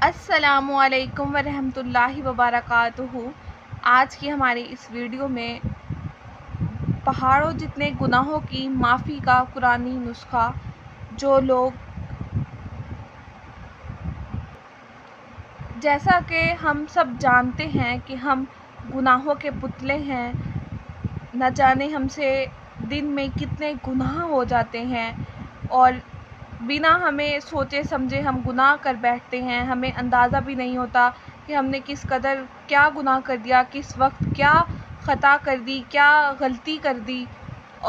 السلام علیکم ورحمۃ اللہ وبرکاتہ۔ آج کی ہماری اس ویڈیو میں پہاڑوں جتنے گناہوں کی معافی کا قرآنی نسخہ، جو لوگ جیسا کہ ہم سب جانتے ہیں کہ ہم گناہوں کے پتلے ہیں، نہ جانے ہم سے دن میں کتنے گناہ ہو جاتے ہیں اور بنا ہمیں سوچے سمجھے ہم گناہ کر بیٹھتے ہیں۔ ہمیں اندازہ بھی نہیں ہوتا کہ ہم نے کس قدر کیا گناہ کر دیا، کس وقت کیا خطا کر دی، کیا غلطی کر دی،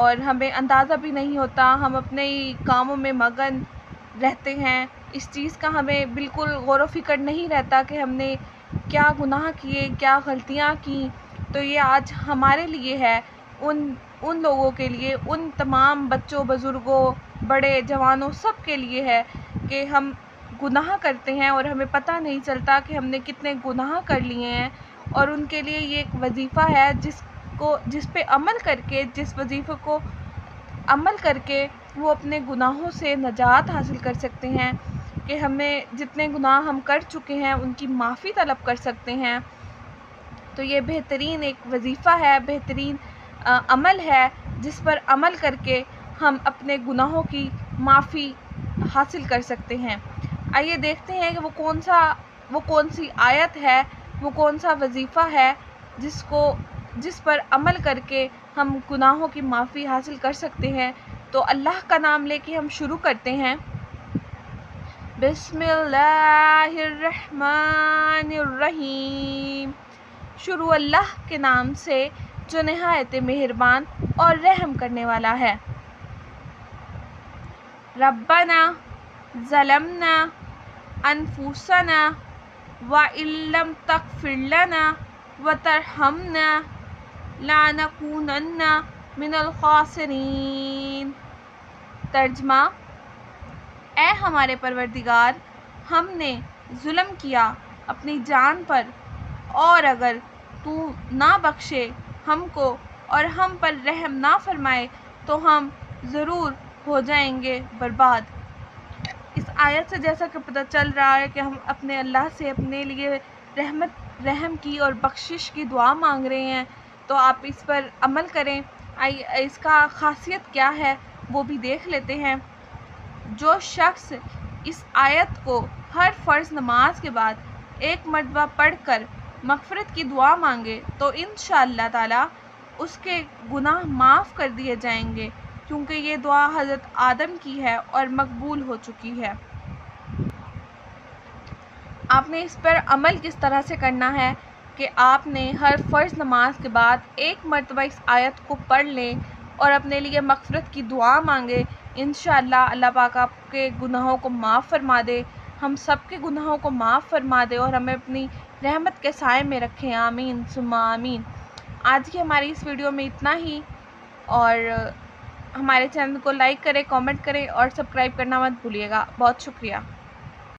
اور ہمیں اندازہ بھی نہیں ہوتا۔ ہم اپنے کاموں میں مگن رہتے ہیں، اس چیز کا ہمیں بالکل غور و فکر نہیں رہتا کہ ہم نے کیا گناہ کیے، کیا غلطیاں کیں۔ تو یہ آج ہمارے لیے ہے، ان لوگوں کے لیے، ان تمام بچوں، بزرگوں، بڑے جوانوں، سب کے لیے ہے کہ ہم گناہ کرتے ہیں اور ہمیں پتہ نہیں چلتا کہ ہم نے کتنے گناہ کر لیے ہیں، اور ان کے لیے یہ ایک وظیفہ ہے جس پہ عمل کر کے، جس وظیفے کو عمل کر کے وہ اپنے گناہوں سے نجات حاصل کر سکتے ہیں، کہ ہمیں جتنے گناہ ہم کر چکے ہیں ان کی معافی طلب کر سکتے ہیں۔ تو یہ بہترین ایک وظیفہ ہے، بہترین عمل ہے جس پر عمل کر کے ہم اپنے گناہوں کی معافی حاصل کر سکتے ہیں۔ آئیے دیکھتے ہیں کہ وہ کون سی آیت ہے، وہ کون سا وظیفہ ہے جس پر عمل کر کے ہم گناہوں کی معافی حاصل کر سکتے ہیں۔ تو اللہ کا نام لے کے ہم شروع کرتے ہیں۔ بسم اللہ الرحمن الرحیم۔ شروع اللہ کے نام سے جو نہایت مہربان اور رحم کرنے والا ہے۔ ربنا ظلمنا انفسنا وَإِن لَّمْ تَغْفِرْ لَنَا وَتَرْحَمْنَا لَنَكُونَنَّ مِنَ الْخَاسِرِينَ۔ ترجمہ: اے ہمارے پروردگار، ہم نے ظلم کیا اپنی جان پر، اور اگر تو نہ بخشے ہم کو اور ہم پر رحم نہ فرمائے تو ہم ضرور ہو جائیں گے برباد۔ اس آیت سے جیسا کہ پتہ چل رہا ہے کہ ہم اپنے اللہ سے اپنے لیے رحم کی اور بخشش کی دعا مانگ رہے ہیں، تو آپ اس پر عمل کریں۔ اس کا خاصیت کیا ہے وہ بھی دیکھ لیتے ہیں۔ جو شخص اس آیت کو ہر فرض نماز کے بعد ایک مرتبہ پڑھ کر مغفرت کی دعا مانگے تو انشاءاللہ تعالی اس کے گناہ معاف کر دیے جائیں گے، کیونکہ یہ دعا حضرت آدم کی ہے اور مقبول ہو چکی ہے۔ آپ نے اس پر عمل کس طرح سے کرنا ہے کہ آپ نے ہر فرض نماز کے بعد ایک مرتبہ اس آیت کو پڑھ لیں اور اپنے لیے مغفرت کی دعا مانگے۔ انشاءاللہ اللہ پاک آپ کے گناہوں کو معاف فرما دے، ہم سب کے گناہوں کو معاف فرما دے اور ہمیں اپنی رحمت کے سائے میں رکھیں۔ آمین ثم آمین۔ آج کی ہماری اس ویڈیو میں اتنا ہی، اور ہمارے چینل کو لائک کریں، کامنٹ کریں اور سبسکرائب کرنا مت بھولیے گا۔ بہت شکریہ۔